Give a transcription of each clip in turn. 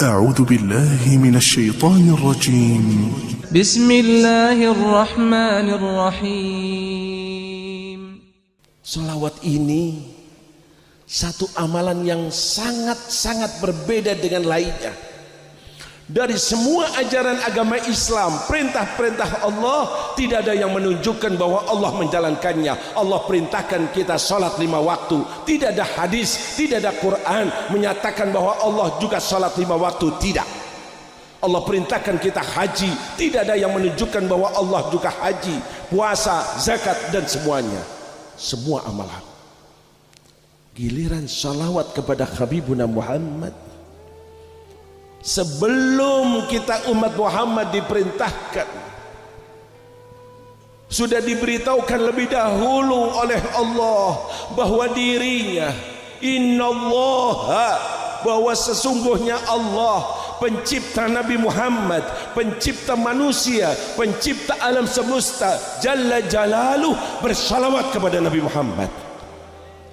أعوذ بالله من الشيطان الرجيم. بسم الله الرحمن الرحيم. Sholawat ini satu amalan yang sangat-sangat berbeda dengan lainnya. Dari semua ajaran agama Islam, perintah-perintah Allah, tidak ada yang menunjukkan bahwa Allah menjalankannya. Allah perintahkan kita sholat 5 waktu. Tidak ada hadis, tidak ada Quran menyatakan bahwa Allah juga sholat 5 waktu. Tidak. Allah perintahkan kita haji. Tidak ada yang menunjukkan bahwa Allah juga haji, puasa, zakat, dan semuanya. Semua amalan. Giliran sholawat kepada Habibuna Muhammad, sebelum kita umat Muhammad diperintahkan, sudah diberitahukan lebih dahulu oleh Allah bahwa dirinya, innallaha, bahwa sesungguhnya Allah pencipta Nabi Muhammad, pencipta manusia, pencipta alam semesta, Jalla Jalaluh, bersalawat kepada Nabi Muhammad.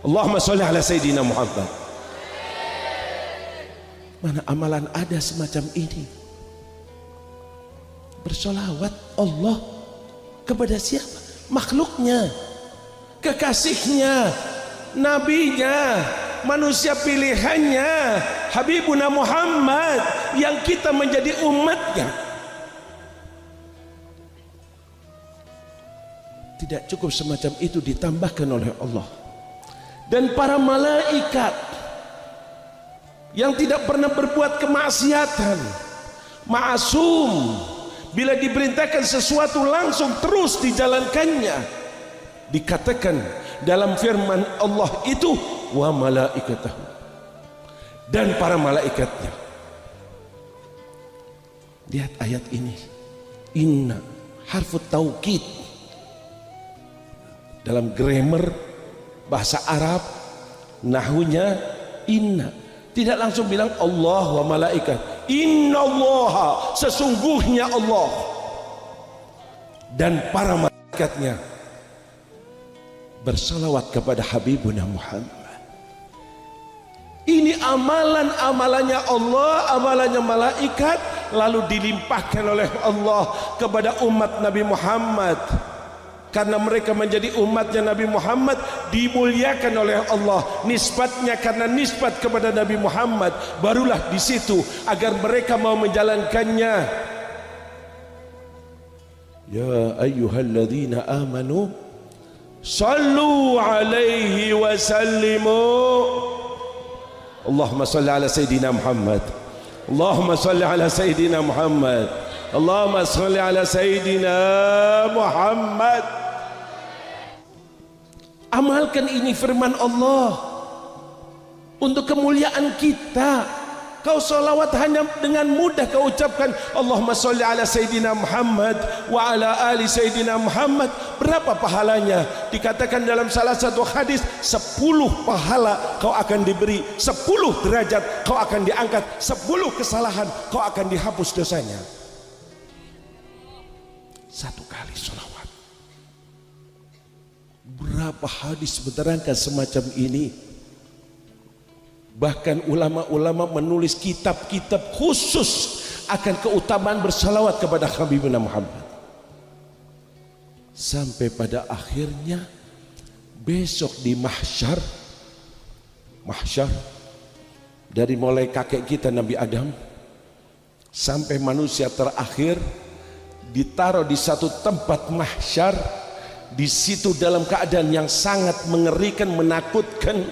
Allahumma sholli ala Sayyidina Muhammad. Mana amalan ada semacam ini? Bersolawat Allah kepada siapa? Makhluknya, kekasihnya, nabinya, manusia pilihannya, Habibuna Muhammad, yang kita menjadi umatnya. Tidak cukup semacam itu, ditambahkan oleh Allah dan para malaikat yang tidak pernah berbuat kemaksiatan, ma'asum, bila diperintahkan sesuatu langsung terus dijalankannya. Dikatakan dalam firman Allah itu, wa malaikatahu, dan para malaikatnya. Lihat ayat ini, inna harfut taukid. Dalam grammar bahasa Arab, nahunya inna, tidak langsung bilang Allah wa malaikat. Inna Allah, sesungguhnya Allah dan para malaikatnya bersalawat kepada Habibuna Muhammad. Ini amalan-amalannya Allah, amalannya malaikat, lalu dilimpahkan oleh Allah kepada umat Nabi Muhammad. Karena mereka menjadi umatnya Nabi Muhammad, dimuliakan oleh Allah. Nisbatnya karena nisbat kepada Nabi Muhammad, barulah di situ agar mereka mau menjalankannya. Ya ayyuhalladzina amanu sallu alaihi wa sallimu. Allahumma salli ala Sayyidina Muhammad. Allahumma salli ala Sayyidina Muhammad. Allahumma salli ala Sayyidina Muhammad. Amalkan ini firman Allah untuk kemuliaan kita. Kau salawat hanya dengan mudah kau ucapkan Allahumma salli ala Sayyidina Muhammad wa ala ali Sayyidina Muhammad. Berapa pahalanya? Dikatakan dalam salah satu hadis, 10 pahala kau akan diberi, 10 derajat kau akan diangkat, 10 kesalahan kau akan dihapus dosanya. 1 kali salawat. Berapa hadis menerangkan semacam ini. Bahkan ulama-ulama menulis kitab-kitab khusus akan keutamaan bersalawat kepada Habibuna Muhammad. Sampai pada akhirnya besok di mahsyar, dari mulai kakek kita Nabi Adam sampai manusia terakhir, ditaruh di satu tempat mahsyar. Di situ dalam keadaan yang sangat mengerikan, menakutkan,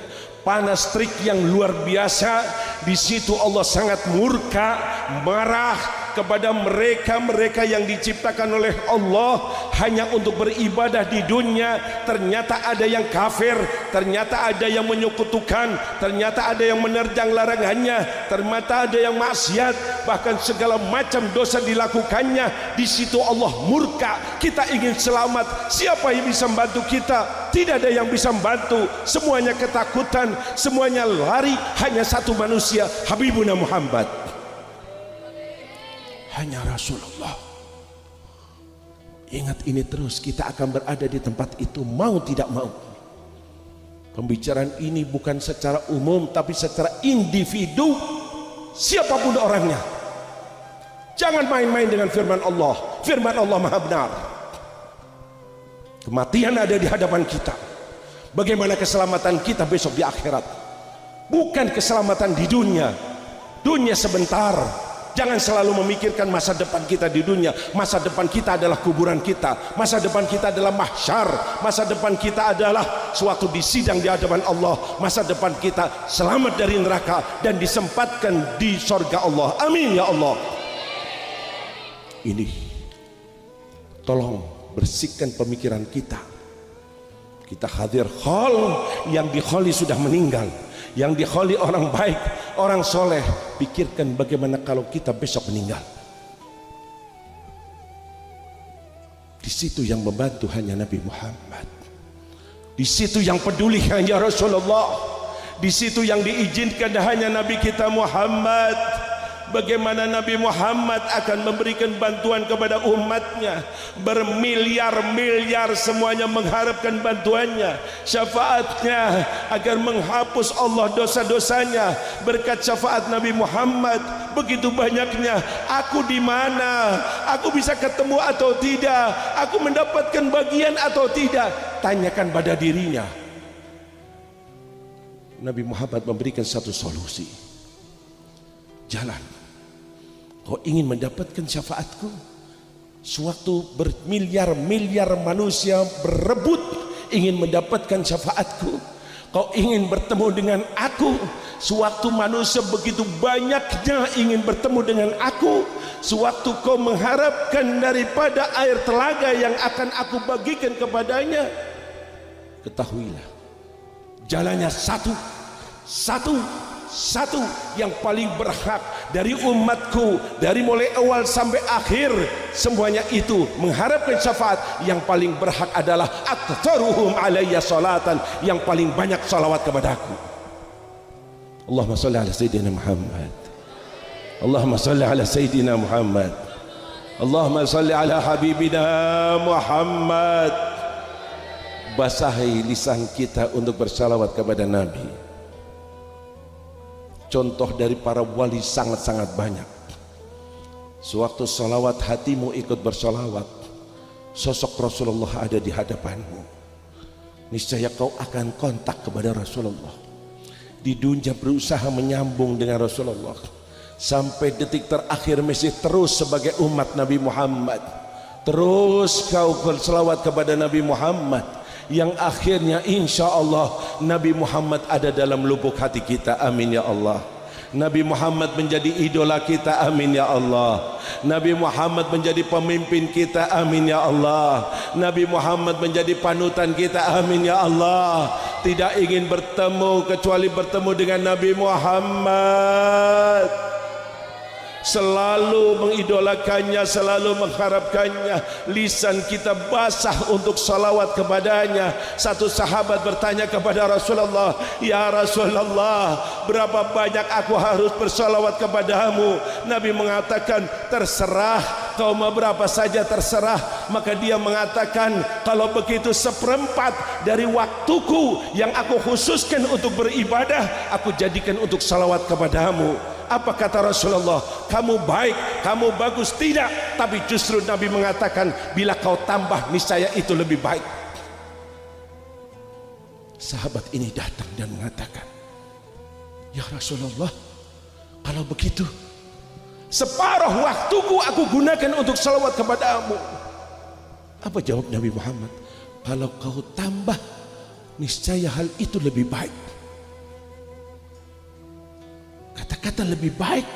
panas terik yang luar biasa. Di situ Allah sangat murka, marah kepada mereka yang diciptakan oleh Allah hanya untuk beribadah di dunia. Ternyata ada yang kafir, ternyata ada yang menyekutukan, ternyata ada yang menerjang larangannya, ternyata ada yang maksiat, bahkan segala macam dosa dilakukannya. Di situ Allah murka. Kita ingin selamat, siapa yang bisa membantu kita? Tidak ada yang bisa membantu. Semuanya ketakutan, semuanya lari. Hanya satu manusia, Habibuna Muhammad, hanya Rasulullah. Ingat ini terus, kita akan berada di tempat itu mau tidak mau. Pembicaraan ini bukan secara umum tapi secara individu. siapapun orangnya. Jangan main-main dengan firman Allah. Firman Allah maha benar. Kematian ada di hadapan kita. Bagaimana keselamatan kita besok di akhirat? Bukan keselamatan di dunia. Dunia sebentar. Jangan selalu memikirkan masa depan kita di dunia. Masa depan kita adalah kuburan kita. Masa depan kita adalah mahsyar. Masa depan kita adalah suatu disidang di hadapan Allah. Masa depan kita selamat dari neraka dan disempatkan di surga Allah. Amin ya Allah. Ini tolong bersihkan pemikiran kita. Kita hadir khol, yang dikholi sudah meninggal, yang dikholi orang baik, orang soleh. Pikirkan bagaimana kalau kita besok meninggal. Di situ yang membantu hanya Nabi Muhammad. Di situ yang peduli hanya Rasulullah. Di situ yang diizinkan hanya Nabi kita Muhammad. Bagaimana Nabi Muhammad akan memberikan bantuan kepada umatnya, bermiliar-miliar semuanya mengharapkan bantuannya, syafaatnya agar menghapus Allah dosa-dosanya. Berkat syafaat Nabi Muhammad begitu banyaknya. Aku di mana? Aku bisa ketemu atau tidak? Aku mendapatkan bagian atau tidak? Tanyakan pada dirinya. Nabi Muhammad memberikan satu solusi. Jalan. Kau ingin mendapatkan syafaatku? Sewaktu bermiliar-miliar manusia berebut ingin mendapatkan syafaatku. Kau ingin bertemu dengan aku. Sewaktu manusia begitu banyaknya ingin bertemu dengan aku. Sewaktu kau mengharapkan daripada air telaga yang akan aku bagikan kepadanya. Ketahuilah, jalannya satu yang paling berhak dari umatku, dari mulai awal sampai akhir, semuanya itu mengharapkan syafaat. Yang paling berhak adalah aktsaruhum alayya salatan, yang paling banyak salawat kepadaku. Allahumma shalli ala sayyidina Muhammad. Allahumma shalli ala sayyidina Muhammad. Allahumma shalli ala habibina Muhammad. Basahi lisan kita untuk bersalawat kepada Nabi. Contoh dari para wali sangat-sangat banyak. Sewaktu salawat hatimu ikut bersalawat, sosok Rasulullah ada di hadapanmu. Niscaya kau akan kontak kepada Rasulullah. Di dunia berusaha menyambung dengan Rasulullah. Sampai detik terakhir masih terus sebagai umat Nabi Muhammad. Terus kau bersalawat kepada Nabi Muhammad. Yang akhirnya insya Allah Nabi Muhammad ada dalam lubuk hati kita. Amin ya Allah. Nabi Muhammad menjadi idola kita. Amin ya Allah. Nabi Muhammad menjadi pemimpin kita. Amin ya Allah. Nabi Muhammad menjadi panutan kita. Amin ya Allah. Tidak ingin bertemu kecuali bertemu dengan Nabi Muhammad. Selalu mengidolakannya, selalu mengharapkannya. Lisan kita basah untuk salawat kepadanya. Satu sahabat bertanya kepada Rasulullah, ya Rasulullah, berapa banyak aku harus bersalawat kepadamu? Nabi mengatakan, terserah, kau mau berapa saja terserah. Maka dia mengatakan, kalau begitu 1/4 dari waktuku yang aku khususkan untuk beribadah, aku jadikan untuk salawat kepadamu. Apa kata Rasulullah? Kamu baik, kamu bagus. Tidak, tapi justru Nabi mengatakan, bila kau tambah niscaya itu lebih baik. Sahabat ini datang dan mengatakan, ya Rasulullah, kalau begitu separuh waktuku aku gunakan untuk salawat kepadamu. Apa jawab Nabi Muhammad? Kalau kau tambah niscaya hal itu lebih baik. Kata-kata lebih baik,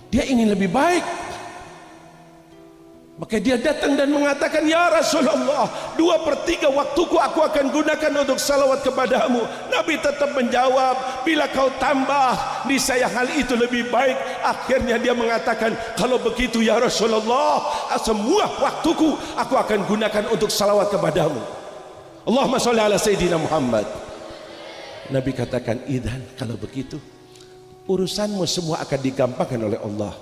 dia ingin lebih baik. Maka dia datang dan mengatakan, ya Rasulullah, 2/3 waktuku aku akan gunakan untuk salawat kepadamu. Nabi tetap menjawab, bila kau tambah niscaya hal itu lebih baik. Akhirnya dia mengatakan, kalau begitu ya Rasulullah, semua waktuku aku akan gunakan untuk salawat kepadamu. Allahumma sholli ala sayyidina Muhammad. Nabi katakan, idzan, kalau begitu urusanmu semua akan digampangkan oleh Allah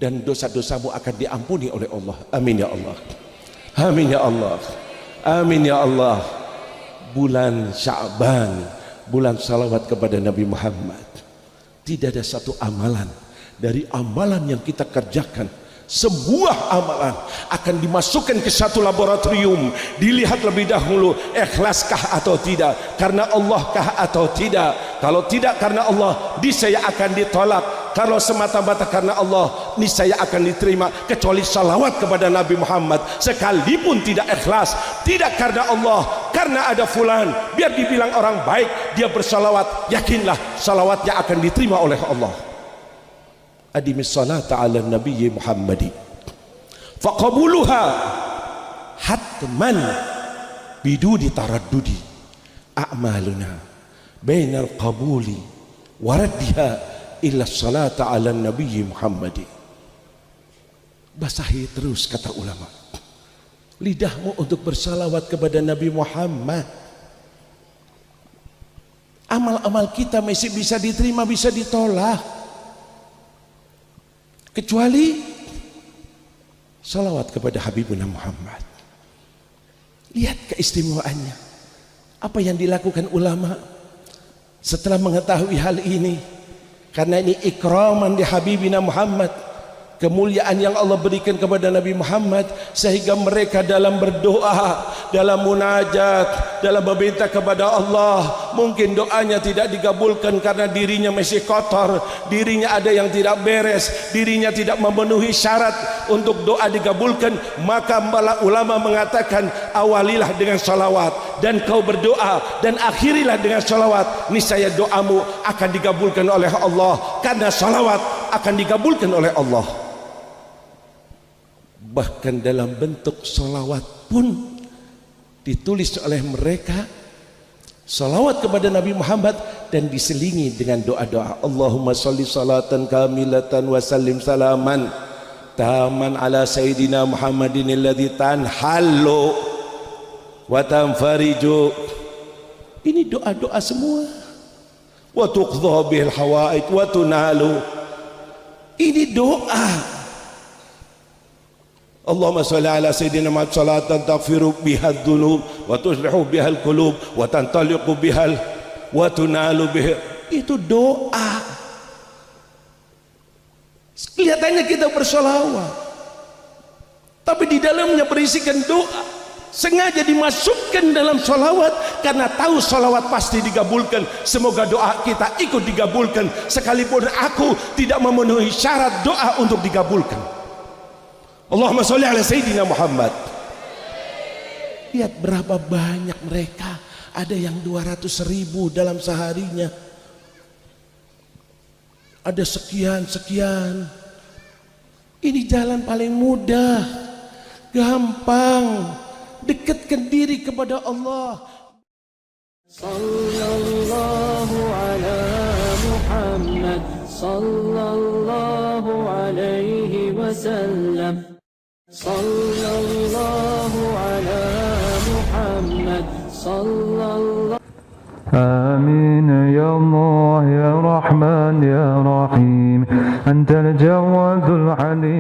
dan dosa-dosamu akan diampuni oleh Allah. Amin ya Allah. Amin ya Allah. Amin ya Allah. Bulan Sya'ban, bulan salawat kepada Nabi Muhammad. Tidak ada satu amalan dari amalan yang kita kerjakan. Sebuah amalan akan dimasukkan ke satu laboratorium, dilihat lebih dahulu ikhlaskah atau tidak, karena Allah kah atau tidak. Kalau tidak karena Allah, niscaya akan ditolak. Kalau semata-mata karena Allah, niscaya akan diterima. Kecuali salawat kepada Nabi Muhammad, sekalipun tidak ikhlas, tidak karena Allah, karena ada fulan, biar dibilang orang baik, dia bersalawat, yakinlah salawatnya akan diterima oleh Allah. Adimis salata ala nabiyyi Muhammadi faqabuluha hatman biduni taraddudi a'maluna bainal qabuli waraddiha illa salata ala nabiyyi Muhammadi. Basahi terus, kata ulama, lidahmu untuk bersalawat kepada Nabi Muhammad. Amal-amal kita masih bisa diterima, bisa ditolak, kecuali salawat kepada Habibuna Muhammad. Lihat keistimewaannya, apa yang dilakukan ulama setelah mengetahui hal ini, karena ini ikraman di Habibina Muhammad, kemuliaan yang Allah berikan kepada Nabi Muhammad, sehingga mereka dalam berdoa, dalam munajat, dalam meminta kepada Allah, mungkin doanya tidak dikabulkan karena dirinya masih kotor, dirinya ada yang tidak beres, dirinya tidak memenuhi syarat untuk doa dikabulkan. Maka ulama mengatakan, awalilah dengan salawat, dan kau berdoa, dan akhirilah dengan salawat, niscaya doamu akan dikabulkan oleh Allah, karena salawat akan dikabulkan oleh Allah. Bahkan dalam bentuk salawat pun ditulis oleh mereka salawat kepada Nabi Muhammad dan diselingi dengan doa-doa. Allahumma sholli salatan kamilatan wa sallim salaman taman ala sayyidina Muhammadin alladzi tanhallu wa tanfariju. Ini doa-doa semua. Wa tuqdha bihil hawaid wa tunalu. Ini doa. Allahumma sholli ala sayyidina Muhammad salatan taghfiru bihal dhunub wa tuslihu bihal qulub wa tantaliqu bihal wa tunalu bihal. Itu doa. Kelihatannya kita bersolawat, tapi di dalamnya berisikan doa. Sengaja dimasukkan dalam solawat karena tahu solawat pasti dikabulkan. Semoga doa kita ikut dikabulkan, sekalipun aku tidak memenuhi syarat doa untuk dikabulkan. Allahumma sholli ala sayyidina Muhammad. Lihat berapa banyak mereka. Ada yang 200.000 dalam seharinya, ada sekian. Ini jalan paling mudah, gampang, dekatkan diri kepada Allah. Sallallahu ala Muhammad, sallallahu alaihi wasallam. Sallallahu ala Muhammad, sallallahu. آمين يا الله يا رحمن يا رحيم أنت الجواد العليم.